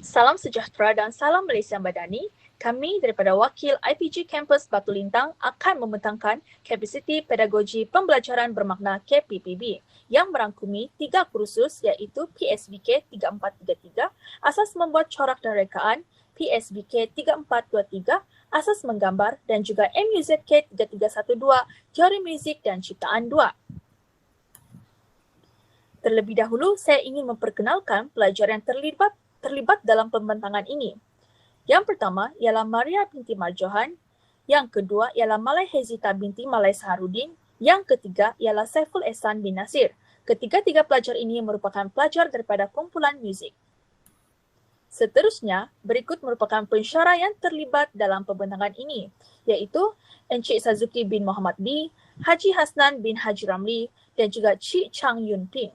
Salam sejahtera dan salam Malaysia Madani. Kami daripada Wakil IPG Kampus Batu Lintang akan membentangkan kapasiti pedagogi pembelajaran bermakna KPPB yang merangkumi 3 kursus iaitu PSBK 3433, Asas Membuat Corak dan Rekaan, PSBK 3423, Asas Menggambar dan juga MUZK 3312, Teori Muzik dan Ciptaan 2. Terlebih dahulu, saya ingin memperkenalkan pelajar yang terlibat dalam pembentangan ini. Yang pertama ialah Maria binti Marjohan, yang kedua ialah Malai Hezita binti Malai Saharudin, yang ketiga ialah Saiful Ehsan bin Nasir. Ketiga-tiga pelajar ini merupakan pelajar daripada kumpulan muzik. Seterusnya, berikut merupakan pensyarah yang terlibat dalam pembentangan ini, iaitu Encik Sazuki bin Muhammad B, Haji Hasnan bin Haji Ramli dan juga Cik Chang Yun Ping.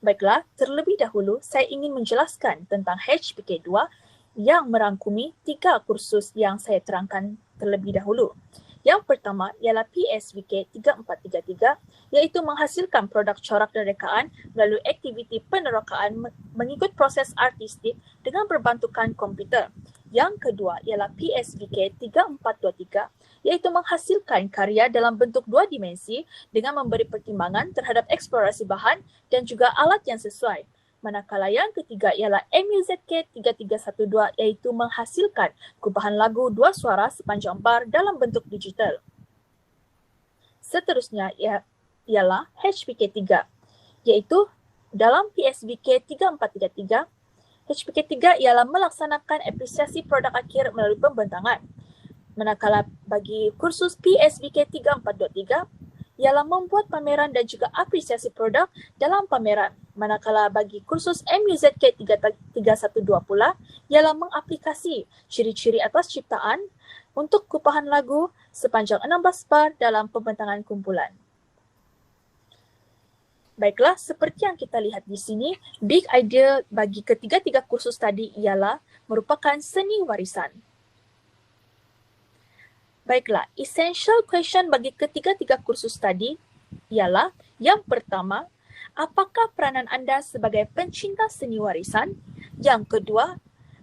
Baiklah, terlebih dahulu saya ingin menjelaskan tentang HPK 2 yang merangkumi 3 kursus yang saya terangkan terlebih dahulu. Yang pertama ialah PSBK 3433 iaitu menghasilkan produk corak dan rekaan melalui aktiviti penerokaan mengikut proses artistik dengan berbantukan komputer. Yang kedua ialah PSBK 3423 iaitu menghasilkan karya dalam bentuk 2 dimensi dengan memberi pertimbangan terhadap eksplorasi bahan dan juga alat yang sesuai. Manakala yang ketiga ialah MUZK 3312 iaitu menghasilkan gubahan lagu 2 suara sepanjang bar dalam bentuk digital. Seterusnya ialah HPK 3 iaitu dalam PSBK 3433, HPK 3 ialah melaksanakan apresiasi produk akhir melalui pembentangan. Manakala bagi kursus PSBK 3423 ialah membuat pameran dan juga apresiasi produk dalam pameran. Manakala bagi kursus MUZK 3312 pula ialah mengaplikasi ciri-ciri atas ciptaan untuk kupahan lagu sepanjang 16 bar dalam pembentangan kumpulan. Baiklah, seperti yang kita lihat di sini, big idea bagi ketiga-tiga kursus tadi ialah merupakan seni warisan. Baiklah, essential question bagi ketiga-tiga kursus tadi ialah yang pertama, apakah peranan anda sebagai pencinta seni warisan? Yang kedua,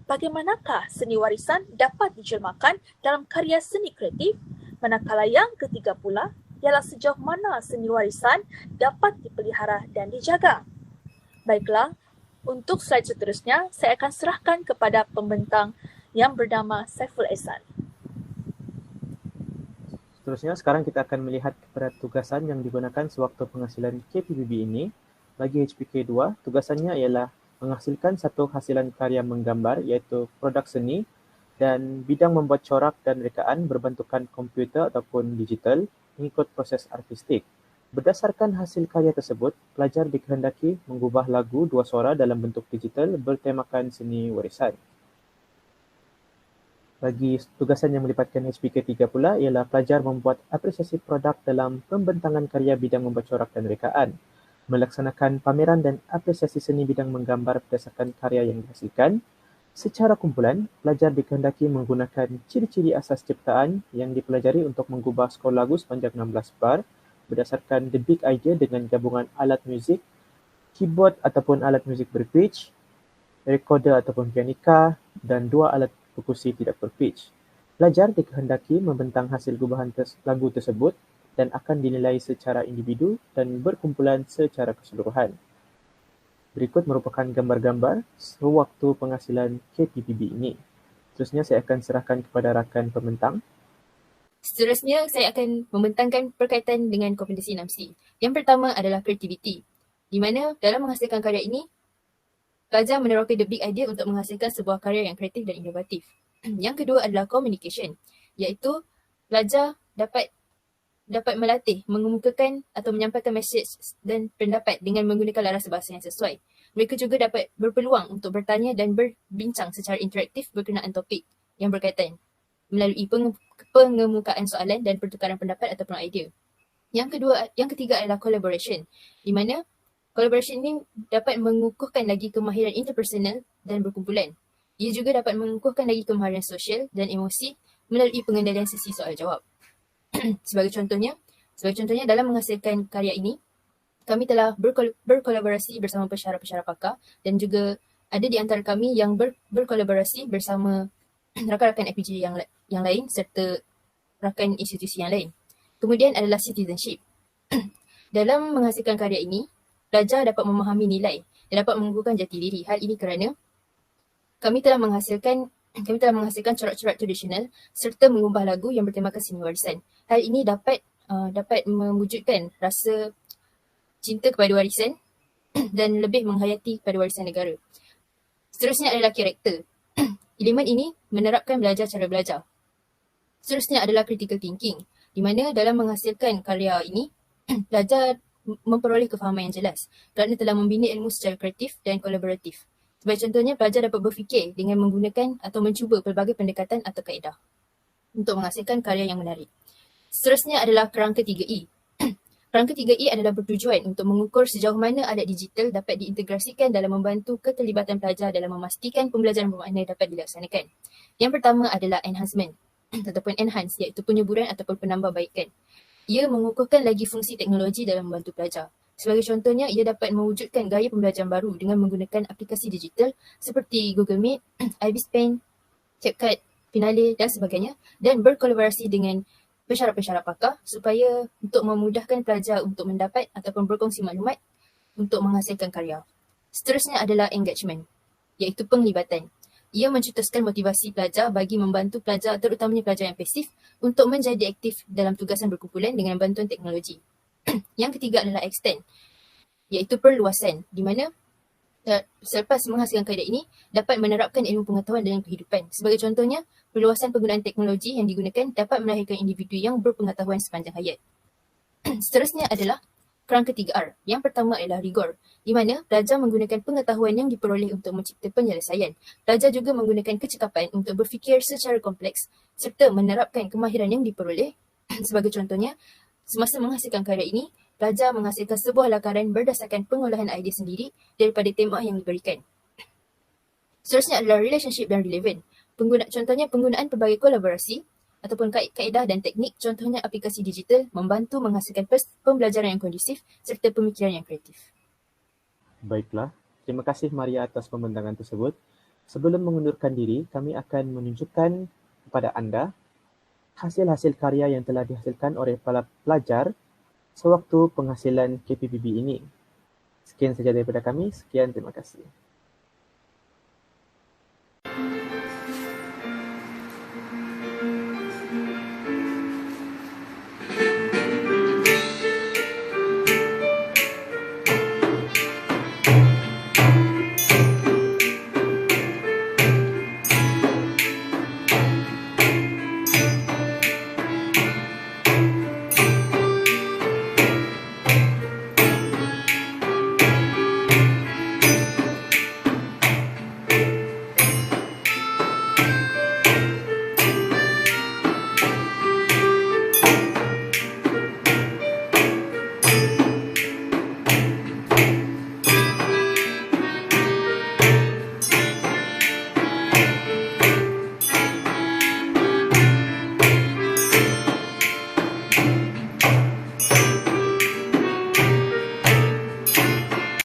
bagaimanakah seni warisan dapat dijelmakan dalam karya seni kreatif? Manakala yang ketiga pula ialah sejauh mana seni warisan dapat dipelihara dan dijaga. Baiklah, untuk slide seterusnya, saya akan serahkan kepada pembentang yang bernama Saiful Ehsan. Seterusnya, sekarang kita akan melihat kepada tugasan yang digunakan sewaktu penghasilan KPPB ini. Bagi HPK 2, tugasannya ialah menghasilkan satu hasilan karya menggambar iaitu produk seni dan bidang membuat corak dan rekaan berbentukan komputer ataupun digital mengikut proses artistik. Berdasarkan hasil karya tersebut, pelajar dikehendaki mengubah lagu 2 suara dalam bentuk digital bertemakan seni warisan. Bagi tugasan yang melibatkan HPK 3 pula ialah pelajar membuat apresiasi produk dalam pembentangan karya bidang membuat corak dan rekaan, melaksanakan pameran dan apresiasi seni bidang menggambar berdasarkan karya yang dihasilkan. Secara kumpulan, pelajar dikehendaki menggunakan ciri-ciri asas ciptaan yang dipelajari untuk mengubah skor lagu sepanjang 16 bar berdasarkan the big idea dengan gabungan alat muzik, keyboard ataupun alat muzik berpitch, recorder ataupun pianika dan 2 alat perkusi tidak berpitch. Pelajar dikehendaki membentang hasil gubahan lagu tersebut dan akan dinilai secara individu dan berkumpulan secara keseluruhan. Berikut merupakan gambar-gambar sewaktu penghasilan KPPB ini. Seterusnya saya akan serahkan kepada rakan pembentang. Seterusnya, saya akan membentangkan berkaitan dengan kompetensi 6C. Yang pertama adalah creativity, di mana dalam menghasilkan karya ini, pelajar meneroka the big idea untuk menghasilkan sebuah karya yang kreatif dan inovatif. Yang kedua adalah communication, iaitu pelajar dapat melatih, mengemukakan atau menyampaikan mesej dan pendapat dengan menggunakan laras bahasa yang sesuai. Mereka juga dapat berpeluang untuk bertanya dan berbincang secara interaktif berkenaan topik yang berkaitan melalui pengemukaan soalan dan pertukaran pendapat ataupun idea. Yang ketiga adalah collaboration, di mana collaboration ini dapat mengukuhkan lagi kemahiran interpersonal dan berkumpulan. Ia juga dapat mengukuhkan lagi kemahiran sosial dan emosi melalui pengendalian sesi soal jawab. Sebagai contohnya dalam menghasilkan karya ini, kami telah berkolaborasi bersama pensyarah-pensyarah pakar dan juga Ada di antara kami yang berkolaborasi bersama rakan-rakan FPG yang lain serta rakan institusi yang lain. Kemudian adalah citizenship. Dalam menghasilkan karya ini, pelajar dapat memahami nilai dan dapat mengukuhkan jati diri. Hal ini kerana kami telah menghasilkan corak-corak tradisional serta mengubah lagu yang bertemakan seni warisan. Hal ini dapat mewujudkan rasa cinta kepada warisan dan lebih menghayati pada warisan negara. Seterusnya adalah karakter. Elemen ini menerapkan belajar cara belajar. Seterusnya adalah critical thinking, di mana dalam menghasilkan karya ini, pelajar memperoleh kefahaman yang jelas kerana telah membina ilmu secara kreatif dan kolaboratif. Sebagai contohnya, pelajar dapat berfikir dengan menggunakan atau mencuba pelbagai pendekatan atau kaedah untuk menghasilkan karya yang menarik. Seterusnya adalah kerangka 3E. Kerangka 3E adalah bertujuan untuk mengukur sejauh mana alat digital dapat diintegrasikan dalam membantu keterlibatan pelajar dalam memastikan pembelajaran bermakna dapat dilaksanakan. Yang pertama adalah enhancement ataupun enhance, iaitu penyuburan ataupun penambahbaikan. Ia mengukuhkan lagi fungsi teknologi dalam membantu pelajar. Sebagai contohnya, ia dapat mewujudkan gaya pembelajaran baru dengan menggunakan aplikasi digital seperti Google Meet, Ibis Pen, CapCut, Finale dan sebagainya, dan berkolaborasi dengan pesyarat-pesyarat pakar supaya untuk memudahkan pelajar untuk mendapat ataupun berkongsi maklumat untuk menghasilkan karya. Seterusnya adalah engagement, iaitu penglibatan. Ia mencetuskan motivasi pelajar bagi membantu pelajar, terutamanya pelajar yang pasif, untuk menjadi aktif dalam tugasan berkumpulan dengan bantuan teknologi. Yang ketiga adalah extend, iaitu perluasan, di mana selepas menghasilkan karya ini dapat menerapkan ilmu pengetahuan dalam kehidupan. Sebagai contohnya, perluasan penggunaan teknologi yang digunakan dapat melahirkan individu yang berpengetahuan sepanjang hayat. Seterusnya adalah kerangka 3R. Yang pertama adalah rigor, di mana pelajar menggunakan pengetahuan yang diperoleh untuk mencipta penyelesaian. Pelajar juga menggunakan kecekapan untuk berfikir secara kompleks serta menerapkan kemahiran yang diperoleh. Sebagai contohnya, semasa menghasilkan karya ini, pelajar menghasilkan sebuah lakaran berdasarkan pengolahan idea sendiri daripada tema yang diberikan. Seterusnya adalah relationship dan relevant. Contohnya penggunaan pelbagai kolaborasi ataupun kaedah dan teknik, contohnya aplikasi digital, membantu menghasilkan pembelajaran yang kondusif serta pemikiran yang kreatif. Baiklah, terima kasih Maria atas pembentangan tersebut. Sebelum mengundurkan diri, kami akan menunjukkan kepada anda hasil-hasil karya yang telah dihasilkan oleh para pelajar sewaktu penghasilan KPPB ini. Sekian saja daripada kami. Sekian, terima kasih.